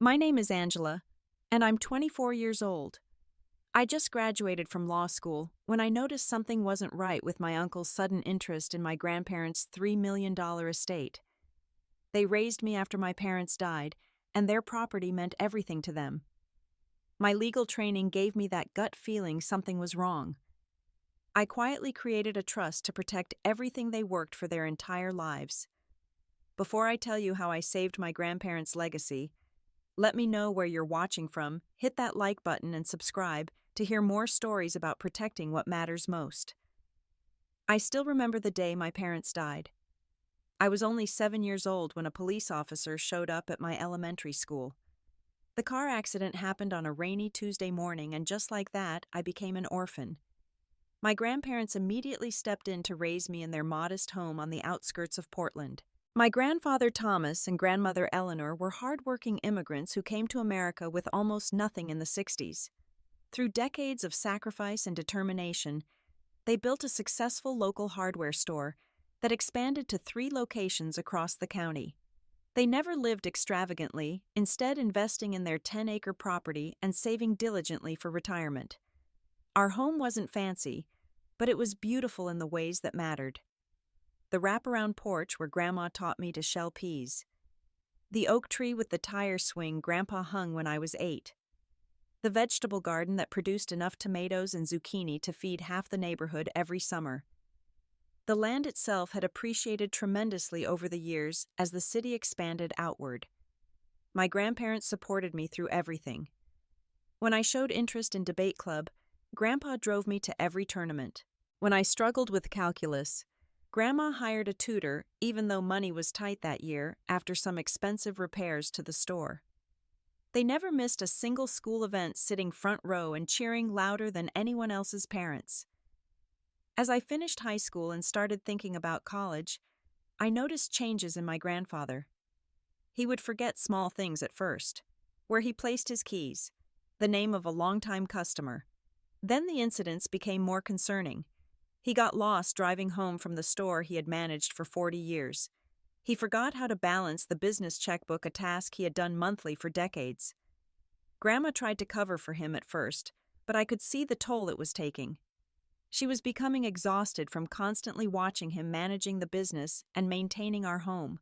My name is Angela, and I'm 24 years old. I just graduated from law school when I noticed something wasn't right with my uncle's sudden interest in my grandparents' $3 million estate. They raised me after my parents died, and their property meant everything to them. My legal training gave me that gut feeling something was wrong. I quietly created a trust to protect everything they worked for their entire lives. Before I tell you how I saved my grandparents' legacy, let me know where you're watching from, hit that like button and subscribe to hear more stories about protecting what matters most. I still remember the day my parents died. I was only 7 years old when a police officer showed up at my elementary school. The car accident happened on a rainy Tuesday morning, and just like that, I became an orphan. My grandparents immediately stepped in to raise me in their modest home on the outskirts of Portland. My grandfather Thomas and grandmother Eleanor were hardworking immigrants who came to America with almost nothing in the 60s. Through decades of sacrifice and determination, they built a successful local hardware store that expanded to 3 locations across the county. They never lived extravagantly, instead investing in their 10-acre property and saving diligently for retirement. Our home wasn't fancy, but it was beautiful in the ways that mattered. The wraparound porch where Grandma taught me to shell peas. The oak tree with the tire swing Grandpa hung when I was 8. The vegetable garden that produced enough tomatoes and zucchini to feed half the neighborhood every summer. The land itself had appreciated tremendously over the years as the city expanded outward. My grandparents supported me through everything. When I showed interest in debate club, Grandpa drove me to every tournament. When I struggled with calculus, Grandma hired a tutor, even though money was tight that year after some expensive repairs to the store. They never missed a single school event, sitting front row and cheering louder than anyone else's parents. As I finished high school and started thinking about college, I noticed changes in my grandfather. He would forget small things at first: where he placed his keys, the name of a longtime customer. Then the incidents became more concerning. He got lost driving home from the store he had managed for 40 years. He forgot how to balance the business checkbook, a task he had done monthly for decades. Grandma tried to cover for him at first, but I could see the toll it was taking. She was becoming exhausted from constantly watching him managing the business and maintaining our home.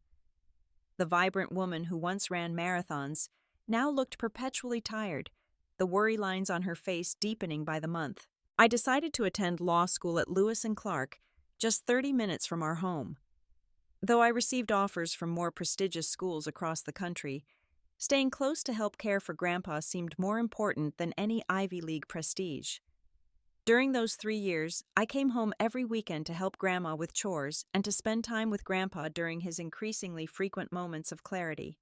The vibrant woman who once ran marathons now looked perpetually tired, the worry lines on her face deepening by the month. I decided to attend law school at Lewis and Clark, just 30 minutes from our home. Though I received offers from more prestigious schools across the country, staying close to help care for Grandpa seemed more important than any Ivy League prestige. During those 3 years, I came home every weekend to help Grandma with chores and to spend time with Grandpa during his increasingly frequent moments of clarity.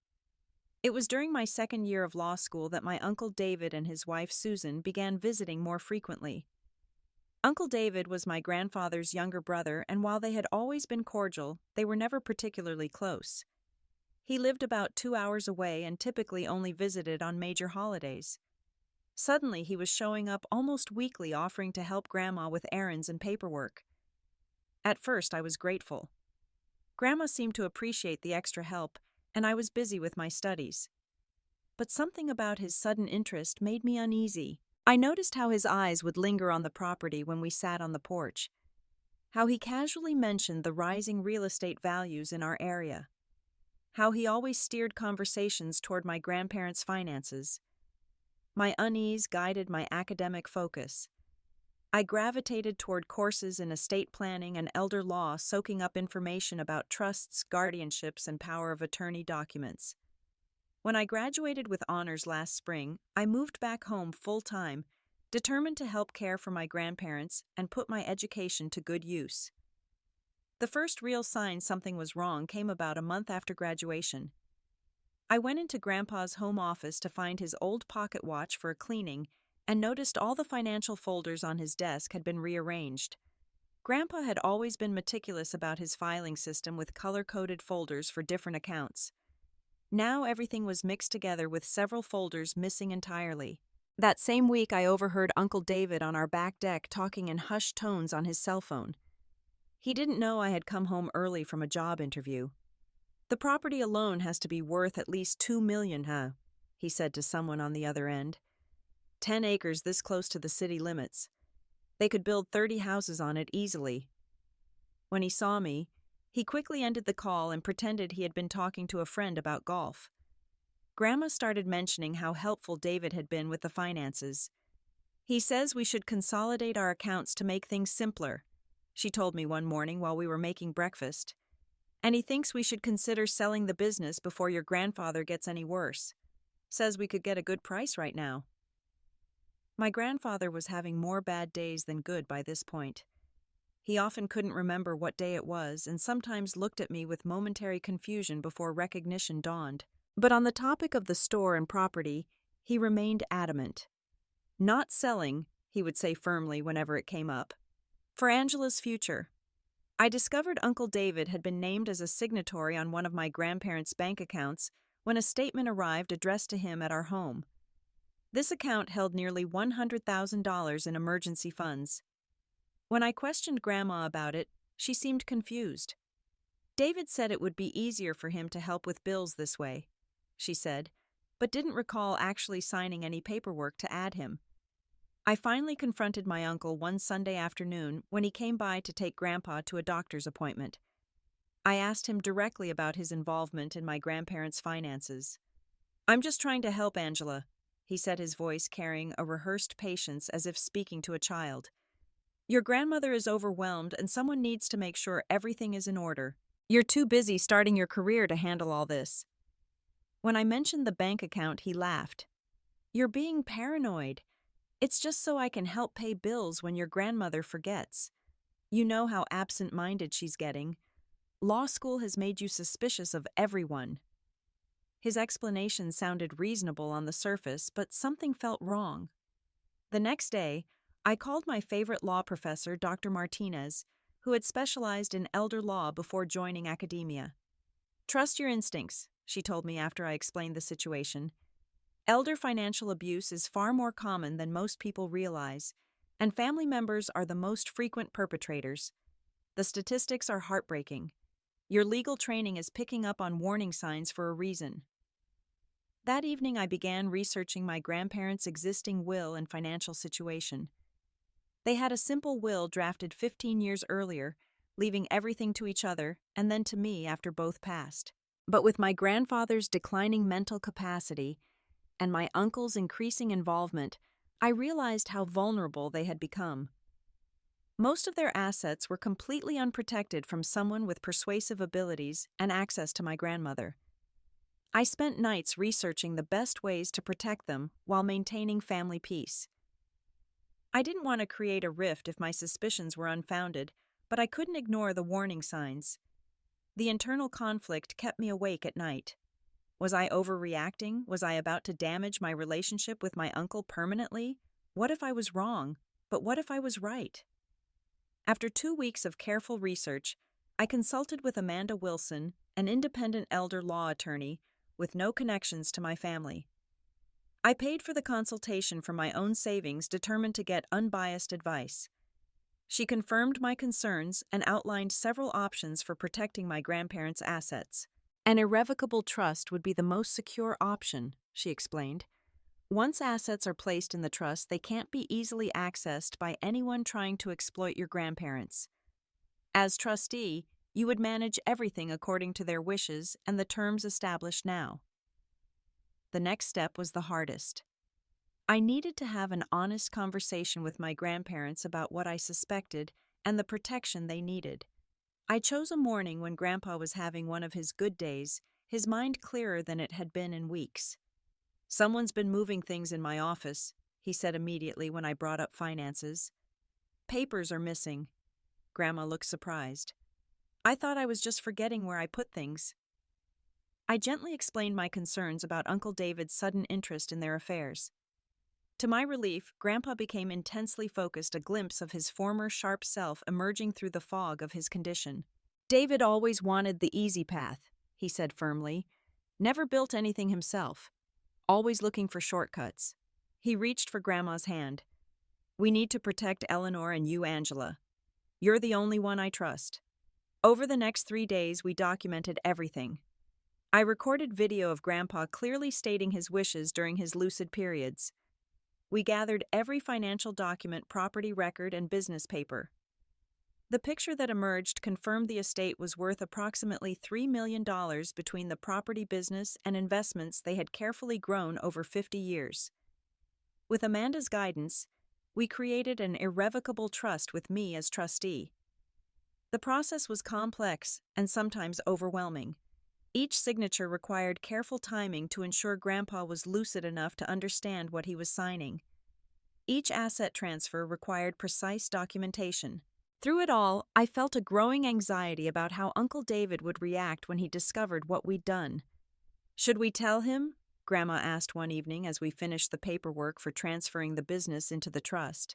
It was during my second year of law school that my Uncle David and his wife Susan began visiting more frequently. Uncle David was my grandfather's younger brother, and while they had always been cordial, they were never particularly close. He lived about 2 hours away and typically only visited on major holidays. Suddenly, he was showing up almost weekly, offering to help Grandma with errands and paperwork. At first, I was grateful. Grandma seemed to appreciate the extra help, and I was busy with my studies. But something about his sudden interest made me uneasy. I noticed how his eyes would linger on the property when we sat on the porch, how he casually mentioned the rising real estate values in our area, how he always steered conversations toward my grandparents' finances. My unease guided my academic focus. I gravitated toward courses in estate planning and elder law, soaking up information about trusts, guardianships, and power of attorney documents. When I graduated with honors last spring, I moved back home full-time, determined to help care for my grandparents and put my education to good use. The first real sign something was wrong came about a month after graduation. I went into Grandpa's home office to find his old pocket watch for a cleaning and noticed all the financial folders on his desk had been rearranged. Grandpa had always been meticulous about his filing system with color-coded folders for different accounts. Now everything was mixed together with several folders missing entirely. That same week, I overheard Uncle David on our back deck talking in hushed tones on his cell phone. He didn't know I had come home early from a job interview. "The property alone has to be worth at least $2 million, huh?" he said to someone on the other end. 10 acres this close to the city limits. They could build 30 houses on it easily. When he saw me, he quickly ended the call and pretended he had been talking to a friend about golf. Grandma started mentioning how helpful David had been with the finances. He says we should consolidate our accounts to make things simpler, she told me one morning while we were making breakfast. And he thinks we should consider selling the business before your grandfather gets any worse. Says we could get a good price right now. My grandfather was having more bad days than good by this point. He often couldn't remember what day it was and sometimes looked at me with momentary confusion before recognition dawned. But on the topic of the store and property, he remained adamant. Not selling, he would say firmly whenever it came up. For Angela's future. I discovered Uncle David had been named as a signatory on one of my grandparents' bank accounts when a statement arrived addressed to him at our home. This account held nearly $100,000 in emergency funds. When I questioned Grandma about it, she seemed confused. David said it would be easier for him to help with bills this way, she said, but didn't recall actually signing any paperwork to add him. I finally confronted my uncle one Sunday afternoon when he came by to take Grandpa to a doctor's appointment. I asked him directly about his involvement in my grandparents' finances. "I'm just trying to help Angela," he said, his voice carrying a rehearsed patience as if speaking to a child. "Your grandmother is overwhelmed and someone needs to make sure everything is in order. You're too busy starting your career to handle all this." When I mentioned the bank account, he laughed. "You're being paranoid. It's just so I can help pay bills when your grandmother forgets. You know how absent-minded she's getting. Law school has made you suspicious of everyone." His explanation sounded reasonable on the surface, but something felt wrong. The next day, I called my favorite law professor, Dr. Martinez, who had specialized in elder law before joining academia. "Trust your instincts," she told me after I explained the situation. "Elder financial abuse is far more common than most people realize, and family members are the most frequent perpetrators. The statistics are heartbreaking. Your legal training is picking up on warning signs for a reason." That evening, I began researching my grandparents' existing will and financial situation. They had a simple will drafted 15 years earlier, leaving everything to each other and then to me after both passed. But with my grandfather's declining mental capacity and my uncle's increasing involvement, I realized how vulnerable they had become. Most of their assets were completely unprotected from someone with persuasive abilities and access to my grandmother. I spent nights researching the best ways to protect them while maintaining family peace. I didn't want to create a rift if my suspicions were unfounded, but I couldn't ignore the warning signs. The internal conflict kept me awake at night. Was I overreacting? Was I about to damage my relationship with my uncle permanently? What if I was wrong? But what if I was right? After 2 weeks of careful research, I consulted with Amanda Wilson, an independent elder law attorney with no connections to my family. I paid for the consultation from my own savings, determined to get unbiased advice. She confirmed my concerns and outlined several options for protecting my grandparents' assets. An irrevocable trust would be the most secure option, she explained. Once assets are placed in the trust, they can't be easily accessed by anyone trying to exploit your grandparents. As trustee, you would manage everything according to their wishes and the terms established now. The next step was the hardest. I needed to have an honest conversation with my grandparents about what I suspected and the protection they needed. I chose a morning when Grandpa was having one of his good days, his mind clearer than it had been in weeks. "Someone's been moving things in my office," he said immediately when I brought up finances. "Papers are missing." Grandma looked surprised. "I thought I was just forgetting where I put things." I gently explained my concerns about Uncle David's sudden interest in their affairs. To my relief, Grandpa became intensely focused, a glimpse of his former sharp self emerging through the fog of his condition. "David always wanted the easy path," he said firmly. "Never built anything himself. Always looking for shortcuts." He reached for Grandma's hand. "We need to protect Eleanor and you, Angela. You're the only one I trust." Over the next 3 days, we documented everything. I recorded video of Grandpa clearly stating his wishes during his lucid periods. We gathered every financial document, property record, and business paper. The picture that emerged confirmed the estate was worth approximately $3 million between the property business and investments they had carefully grown over 50 years. With Amanda's guidance, we created an irrevocable trust with me as trustee. The process was complex and sometimes overwhelming. Each signature required careful timing to ensure Grandpa was lucid enough to understand what he was signing. Each asset transfer required precise documentation. Through it all, I felt a growing anxiety about how Uncle David would react when he discovered what we'd done. "Should we tell him?" Grandma asked one evening as we finished the paperwork for transferring the business into the trust.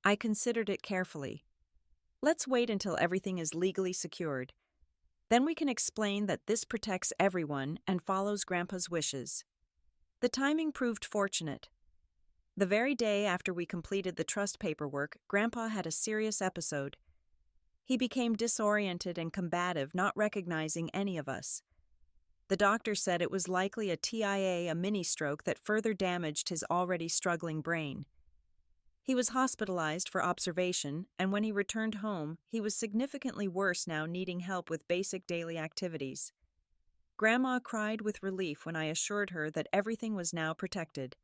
I considered it carefully. "Let's wait until everything is legally secured. Then we can explain that this protects everyone and follows Grandpa's wishes." The timing proved fortunate. The very day after we completed the trust paperwork, Grandpa had a serious episode. He became disoriented and combative, not recognizing any of us. The doctor said it was likely a TIA, a mini-stroke that further damaged his already struggling brain. He was hospitalized for observation, and when he returned home, he was significantly worse now, needing help with basic daily activities. Grandma cried with relief when I assured her that everything was now protected.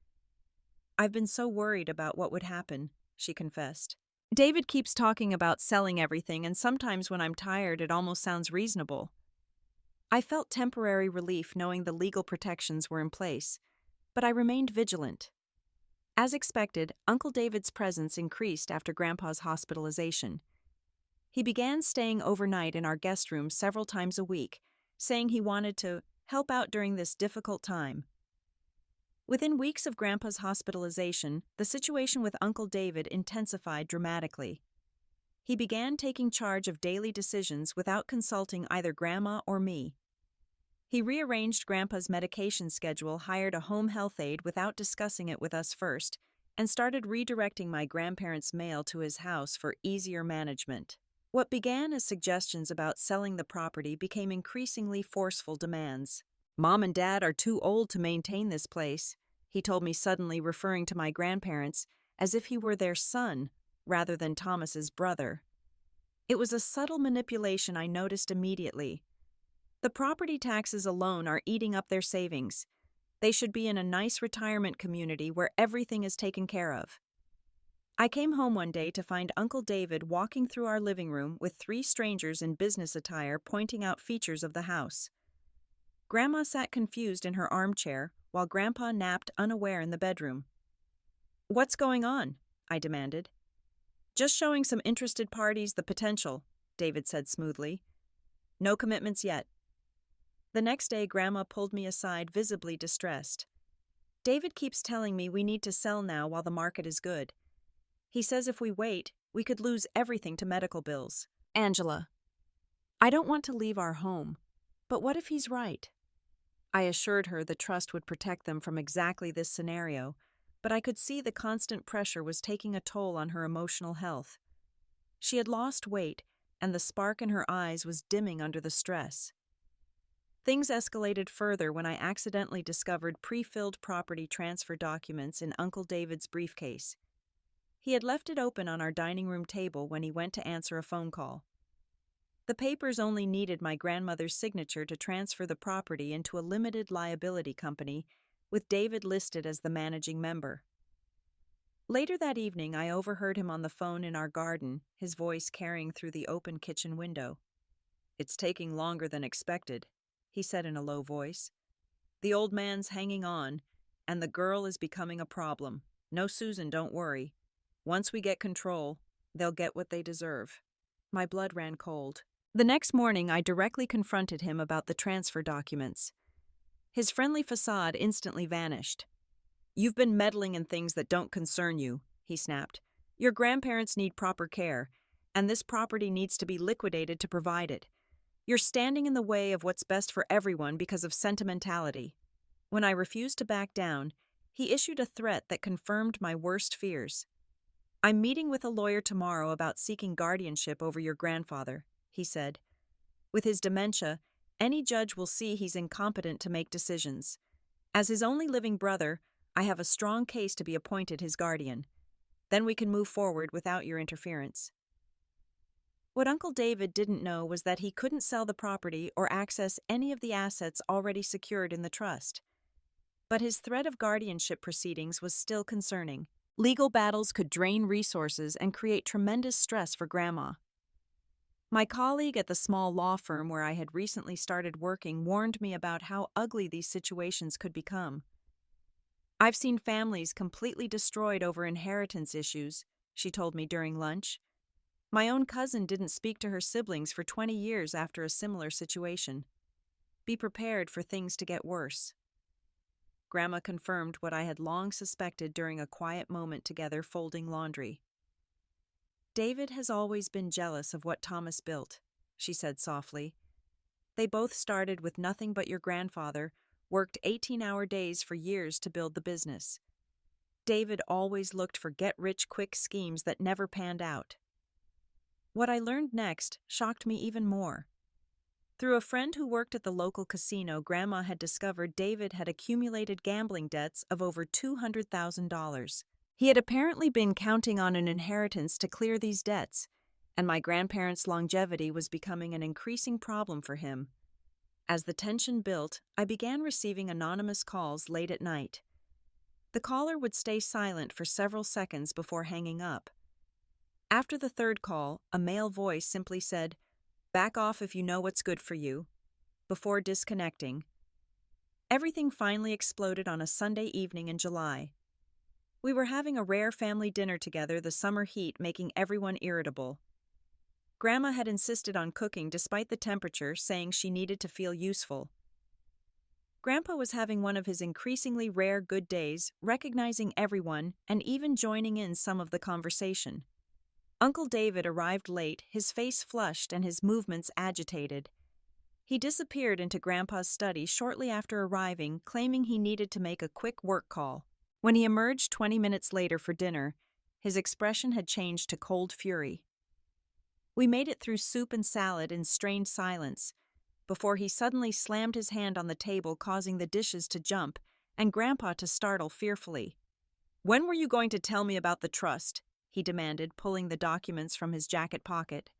"I've been so worried about what would happen," she confessed. "David keeps talking about selling everything, and sometimes when I'm tired it almost sounds reasonable." I felt temporary relief knowing the legal protections were in place, but I remained vigilant. As expected, Uncle David's presence increased after Grandpa's hospitalization. He began staying overnight in our guest room several times a week, saying he wanted to help out during this difficult time. Within weeks of Grandpa's hospitalization, the situation with Uncle David intensified dramatically. He began taking charge of daily decisions without consulting either Grandma or me. He rearranged Grandpa's medication schedule, hired a home health aide without discussing it with us first, and started redirecting my grandparents' mail to his house for easier management. What began as suggestions about selling the property became increasingly forceful demands. "Mom and Dad are too old to maintain this place," he told me suddenly, referring to my grandparents as if he were their son rather than Thomas's brother. It was a subtle manipulation I noticed immediately. The property taxes alone are eating up their savings. They should be in a nice retirement community where everything is taken care of. I came home one day to find Uncle David walking through our living room with 3 strangers in business attire pointing out features of the house. Grandma sat confused in her armchair while Grandpa napped unaware in the bedroom. "What's going on?" I demanded. "Just showing some interested parties the potential," David said smoothly. "No commitments yet." The next day, Grandma pulled me aside, visibly distressed. "David keeps telling me we need to sell now while the market is good. He says if we wait, we could lose everything to medical bills." "Angela, I don't want to leave our home, but what if he's right?" I assured her the trust would protect them from exactly this scenario, but I could see the constant pressure was taking a toll on her emotional health. She had lost weight, and the spark in her eyes was dimming under the stress. Things escalated further when I accidentally discovered pre-filled property transfer documents in Uncle David's briefcase. He had left it open on our dining room table when he went to answer a phone call. The papers only needed my grandmother's signature to transfer the property into a limited liability company, with David listed as the managing member. Later that evening, I overheard him on the phone in our garden, his voice carrying through the open kitchen window. "It's taking longer than expected," he said in a low voice. "The old man's hanging on, and the girl is becoming a problem. No, Susan, don't worry. Once we get control, they'll get what they deserve." My blood ran cold. The next morning, I directly confronted him about the transfer documents. His friendly facade instantly vanished. "You've been meddling in things that don't concern you," he snapped. "Your grandparents need proper care, and this property needs to be liquidated to provide it. You're standing in the way of what's best for everyone because of sentimentality." When I refused to back down, he issued a threat that confirmed my worst fears. "I'm meeting with a lawyer tomorrow about seeking guardianship over your grandfather," he said. "With his dementia, any judge will see he's incompetent to make decisions. As his only living brother, I have a strong case to be appointed his guardian. Then we can move forward without your interference." What Uncle David didn't know was that he couldn't sell the property or access any of the assets already secured in the trust. But his threat of guardianship proceedings was still concerning. Legal battles could drain resources and create tremendous stress for Grandma. My colleague at the small law firm where I had recently started working warned me about how ugly these situations could become. "I've seen families completely destroyed over inheritance issues," she told me during lunch. "My own cousin didn't speak to her siblings for 20 years after a similar situation. Be prepared for things to get worse." Grandma confirmed what I had long suspected during a quiet moment together folding laundry. "David has always been jealous of what Thomas built," she said softly. "They both started with nothing but your grandfather, worked 18-hour days for years to build the business. David always looked for get-rich-quick schemes that never panned out." What I learned next shocked me even more. Through a friend who worked at the local casino, Grandma had discovered David had accumulated gambling debts of over $200,000. He had apparently been counting on an inheritance to clear these debts, and my grandparents' longevity was becoming an increasing problem for him. As the tension built, I began receiving anonymous calls late at night. The caller would stay silent for several seconds before hanging up. After the third call, a male voice simply said, "Back off if you know what's good for you," before disconnecting. Everything finally exploded on a Sunday evening in July. We were having a rare family dinner together, the summer heat making everyone irritable. Grandma had insisted on cooking despite the temperature, saying she needed to feel useful. Grandpa was having one of his increasingly rare good days, recognizing everyone and even joining in some of the conversation. Uncle David arrived late, his face flushed and his movements agitated. He disappeared into Grandpa's study shortly after arriving, claiming he needed to make a quick work call. When he emerged 20 minutes later for dinner, his expression had changed to cold fury. We made it through soup and salad in strained silence, before he suddenly slammed his hand on the table, causing the dishes to jump and Grandpa to startle fearfully. "When were you going to tell me about the trust?" he demanded, pulling the documents from his jacket pocket.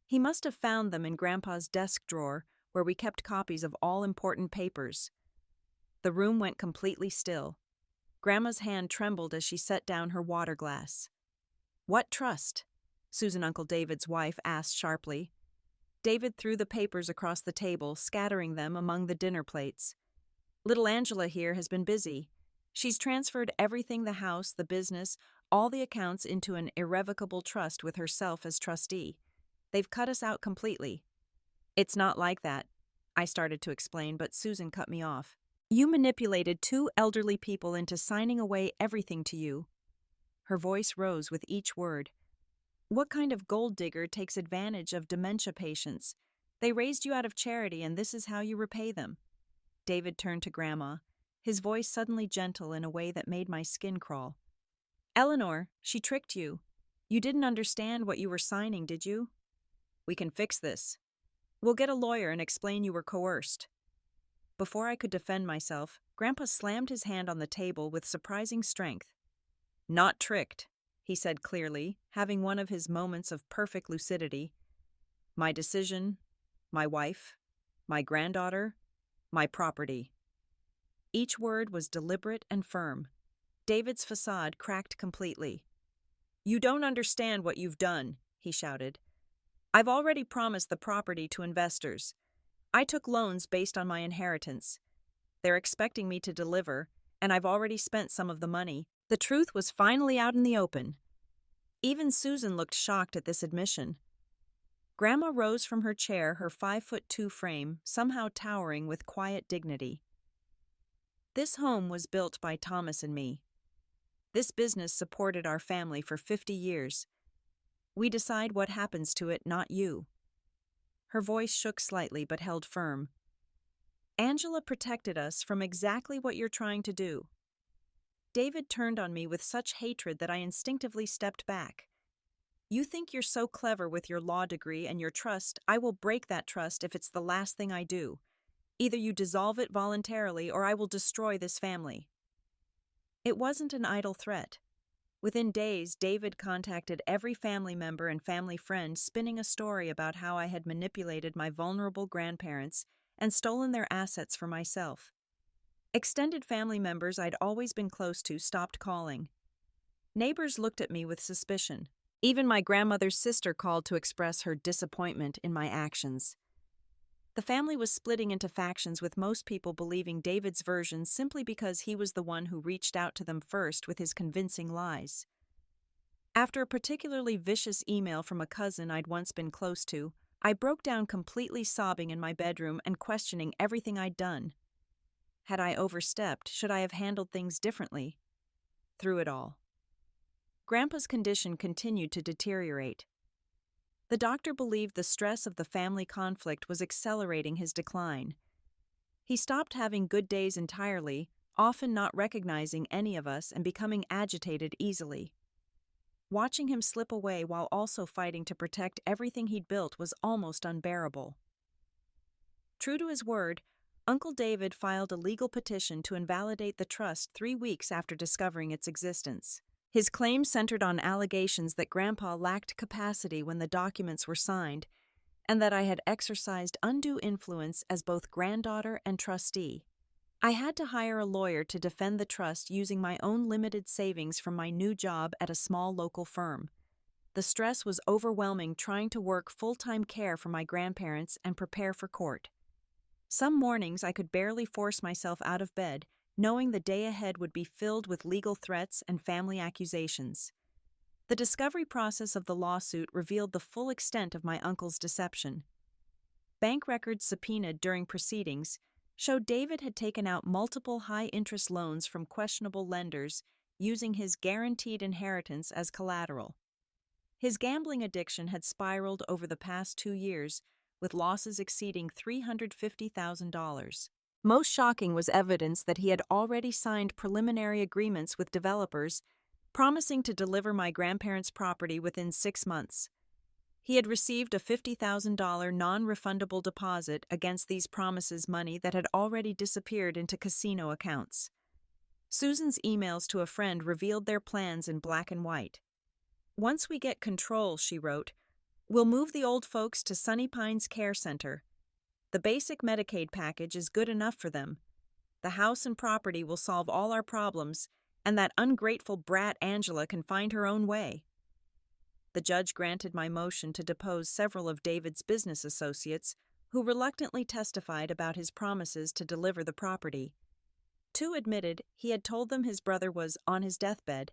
He must have found them in Grandpa's desk drawer, where we kept copies of all important papers. The room went completely still. Grandma's hand trembled as she set down her water glass. "What trust?" Susan, Uncle David's wife, asked sharply. David threw the papers across the table, scattering them among the dinner plates. "Little Angela here has been busy. She's transferred everything, the house, the business, all the accounts, into an irrevocable trust with herself as trustee. They've cut us out completely." "It's not like that," I started to explain, but Susan cut me off. "You manipulated two elderly people into signing away everything to you." Her voice rose with each word. "What kind of gold digger takes advantage of dementia patients? They raised you out of charity, and this is how you repay them." David turned to Grandma, his voice suddenly gentle in a way that made my skin crawl. "Eleanor, she tricked you. You didn't understand what you were signing, did you? We can fix this. We'll get a lawyer and explain you were coerced." Before I could defend myself, Grandpa slammed his hand on the table with surprising strength. "Not tricked," he said clearly, having one of his moments of perfect lucidity. "My decision, my wife, my granddaughter, my property." Each word was deliberate and firm. David's facade cracked completely. "You don't understand what you've done," he shouted. "I've already promised the property to investors. I took loans based on my inheritance. They're expecting me to deliver, and I've already spent some of the money." The truth was finally out in the open. Even Susan looked shocked at this admission. Grandma rose from her chair, her 5'2" frame somehow towering with quiet dignity. "This home was built by Thomas and me. This business supported our family for 50 years. We decide what happens to it, not you." Her voice shook slightly but held firm. "Angela protected us from exactly what you're trying to do." David turned on me with such hatred that I instinctively stepped back. You think you're so clever with your law degree and your trust. I will break that trust if it's the last thing I do. Either you dissolve it voluntarily or I will destroy this family. It wasn't an idle threat. Within days, David contacted every family member and family friend, spinning a story about how I had manipulated my vulnerable grandparents and stolen their assets for myself. Extended family members I'd always been close to stopped calling. Neighbors looked at me with suspicion. Even my grandmother's sister called to express her disappointment in my actions. The family was splitting into factions, with most people believing David's version simply because he was the one who reached out to them first with his convincing lies. After a particularly vicious email from a cousin I'd once been close to, I broke down, completely sobbing in my bedroom and questioning everything I'd done. Had I overstepped? Should I have handled things differently? Through it all, Grandpa's condition continued to deteriorate. The doctor believed the stress of the family conflict was accelerating his decline. He stopped having good days entirely, often not recognizing any of us and becoming agitated easily. Watching him slip away while also fighting to protect everything he'd built was almost unbearable. True to his word, Uncle David filed a legal petition to invalidate the trust 3 weeks after discovering its existence. His claims centered on allegations that Grandpa lacked capacity when the documents were signed, and that I had exercised undue influence as both granddaughter and trustee. I had to hire a lawyer to defend the trust using my own limited savings from my new job at a small local firm. The stress was overwhelming, trying to work full-time care for my grandparents and prepare for court. Some mornings I could barely force myself out of bed, knowing the day ahead would be filled with legal threats and family accusations. The discovery process of the lawsuit revealed the full extent of my uncle's deception. Bank records subpoenaed during proceedings showed David had taken out multiple high-interest loans from questionable lenders using his guaranteed inheritance as collateral. His gambling addiction had spiraled over the past 2 years, with losses exceeding $350,000. Most shocking was evidence that he had already signed preliminary agreements with developers, promising to deliver my grandparents' property within 6 months. He had received a $50,000 non-refundable deposit against these promises, money that had already disappeared into casino accounts. Susan's emails to a friend revealed their plans in black and white. "Once we get control," she wrote, "we'll move the old folks to Sunny Pines Care Center. The basic Medicaid package is good enough for them. The house and property will solve all our problems, and that ungrateful brat Angela can find her own way." The judge granted my motion to depose several of David's business associates, who reluctantly testified about his promises to deliver the property. 2 admitted he had told them his brother was on his deathbed,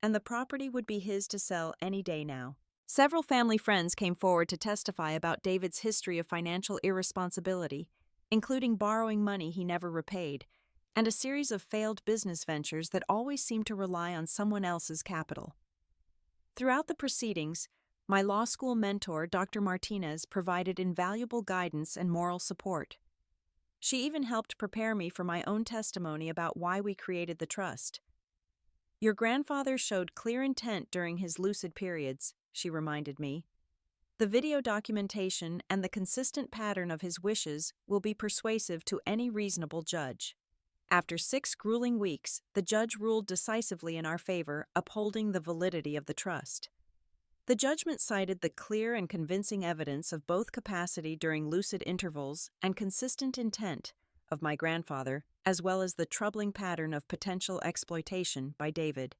and the property would be his to sell any day now. Several family friends came forward to testify about David's history of financial irresponsibility, including borrowing money he never repaid, and a series of failed business ventures that always seemed to rely on someone else's capital. Throughout the proceedings, my law school mentor, Dr. Martinez, provided invaluable guidance and moral support. She even helped prepare me for my own testimony about why we created the trust. "Your grandfather showed clear intent during his lucid periods," she reminded me. "The video documentation and the consistent pattern of his wishes will be persuasive to any reasonable judge." After 6 grueling weeks, the judge ruled decisively in our favor, upholding the validity of the trust. The judgment cited the clear and convincing evidence of both capacity during lucid intervals and consistent intent of my grandfather, as well as the troubling pattern of potential exploitation by David.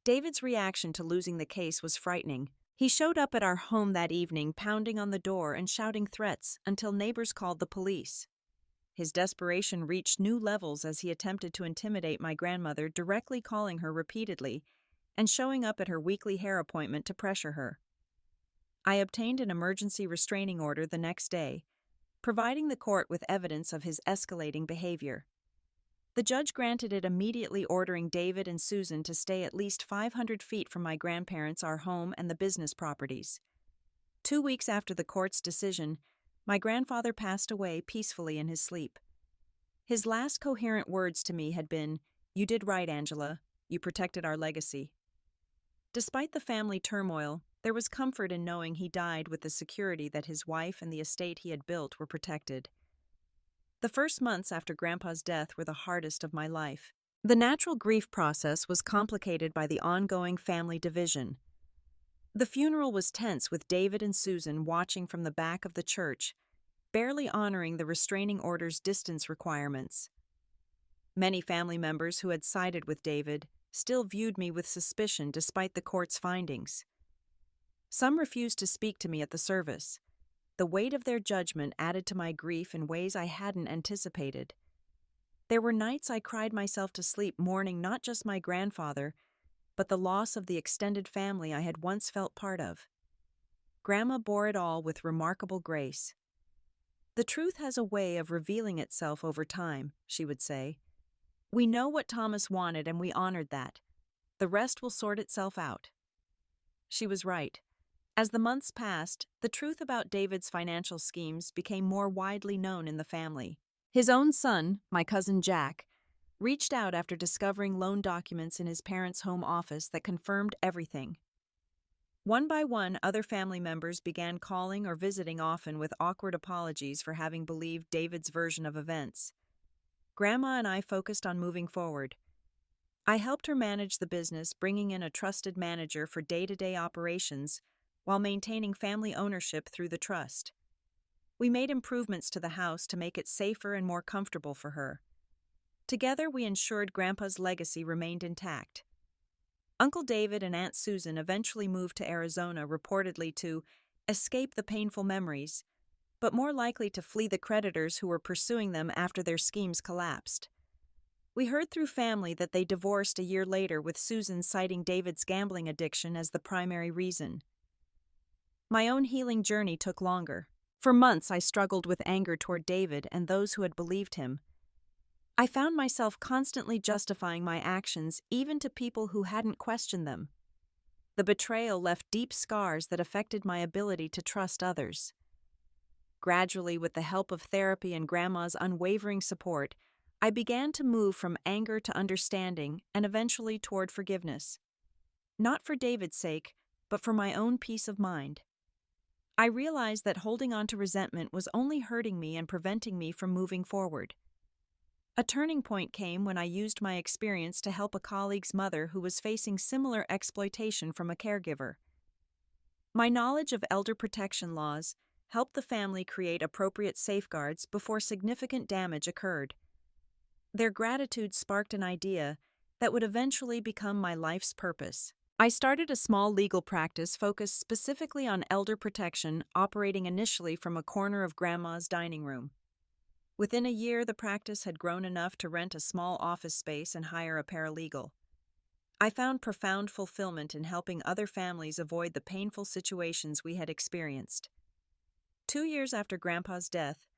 David's reaction to losing the case was frightening. He showed up at our home that evening, pounding on the door and shouting threats until neighbors called the police. His desperation reached new levels as he attempted to intimidate my grandmother, directly calling her repeatedly and showing up at her weekly hair appointment to pressure her. I obtained an emergency restraining order the next day, providing the court with evidence of his escalating behavior. The judge granted it immediately, ordering David and Susan to stay at least 500 feet from my grandparents, our home, and the business properties. 2 weeks after the court's decision, my grandfather passed away peacefully in his sleep. His last coherent words to me had been, "You did right, Angela. You protected our legacy." Despite the family turmoil, there was comfort in knowing he died with the security that his wife and the estate he had built were protected. The first months after Grandpa's death were the hardest of my life. The natural grief process was complicated by the ongoing family division. The funeral was tense, with David and Susan watching from the back of the church, barely honoring the restraining order's distance requirements. Many family members who had sided with David still viewed me with suspicion despite the court's findings. Some refused to speak to me at the service. The weight of their judgment added to my grief in ways I hadn't anticipated. There were nights I cried myself to sleep mourning not just my grandfather, but the loss of the extended family I had once felt part of. Grandma bore it all with remarkable grace. "The truth has a way of revealing itself over time," she would say. "We know what Thomas wanted and we honored that. The rest will sort itself out." She was right. As the months passed, the truth about David's financial schemes became more widely known in the family. His own son, my cousin Jack, reached out after discovering loan documents in his parents' home office that confirmed everything. One by one, other family members began calling or visiting often with awkward apologies for having believed David's version of events. Grandma and I focused on moving forward. I helped her manage the business, bringing in a trusted manager for day-to-day operations while maintaining family ownership through the trust. We made improvements to the house to make it safer and more comfortable for her. Together, we ensured Grandpa's legacy remained intact. Uncle David and Aunt Susan eventually moved to Arizona, reportedly to escape the painful memories, but more likely to flee the creditors who were pursuing them after their schemes collapsed. We heard through family that they divorced a year later, with Susan citing David's gambling addiction as the primary reason. My own healing journey took longer. For months, I struggled with anger toward David and those who had believed him. I found myself constantly justifying my actions, even to people who hadn't questioned them. The betrayal left deep scars that affected my ability to trust others. Gradually, with the help of therapy and Grandma's unwavering support, I began to move from anger to understanding and eventually toward forgiveness. Not for David's sake, but for my own peace of mind. I realized that holding on to resentment was only hurting me and preventing me from moving forward. A turning point came when I used my experience to help a colleague's mother who was facing similar exploitation from a caregiver. My knowledge of elder protection laws helped the family create appropriate safeguards before significant damage occurred. Their gratitude sparked an idea that would eventually become my life's purpose. I started a small legal practice focused specifically on elder protection, operating initially from a corner of Grandma's dining room. Within a year, the practice had grown enough to rent a small office space and hire a paralegal. I found profound fulfillment in helping other families avoid the painful situations we had experienced. 2 years after Grandpa's death,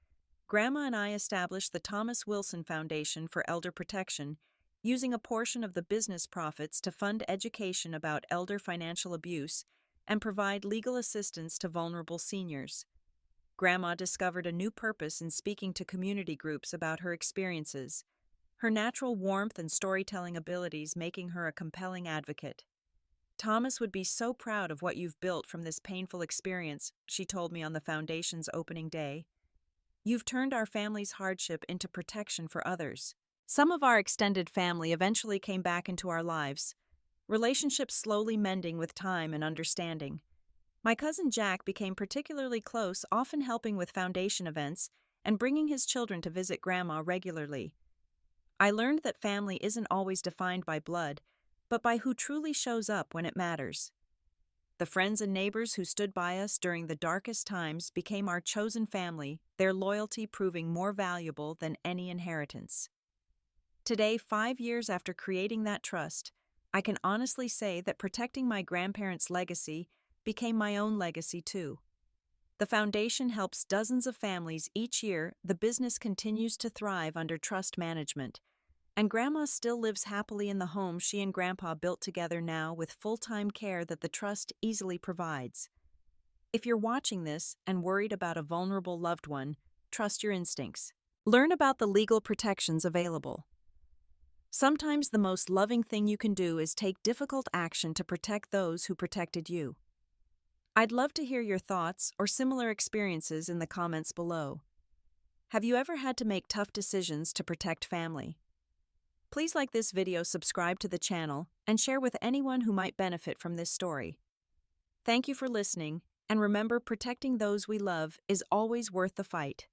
Grandma and I established the Thomas Wilson Foundation for Elder Protection, using a portion of the business profits to fund education about elder financial abuse and provide legal assistance to vulnerable seniors. Grandma discovered a new purpose in speaking to community groups about her experiences, her natural warmth and storytelling abilities making her a compelling advocate. "Thomas would be so proud of what you've built from this painful experience," she told me on the foundation's opening day. "You've turned our family's hardship into protection for others." Some of our extended family eventually came back into our lives, relationships slowly mending with time and understanding. My cousin Jack became particularly close, often helping with foundation events and bringing his children to visit Grandma regularly. I learned that family isn't always defined by blood, but by who truly shows up when it matters. The friends and neighbors who stood by us during the darkest times became our chosen family, their loyalty proving more valuable than any inheritance. Today, 5 years after creating that trust, I can honestly say that protecting my grandparents' legacy became my own legacy too. The foundation helps dozens of families each year. The business continues to thrive under trust management, and Grandma still lives happily in the home she and Grandpa built together now, with full-time care that the trust easily provides. If you're watching this and worried about a vulnerable loved one, trust your instincts. Learn about the legal protections available. Sometimes the most loving thing you can do is take difficult action to protect those who protected you. I'd love to hear your thoughts or similar experiences in the comments below. Have you ever had to make tough decisions to protect family? Please like this video, subscribe to the channel, and share with anyone who might benefit from this story. Thank you for listening, and remember, protecting those we love is always worth the fight.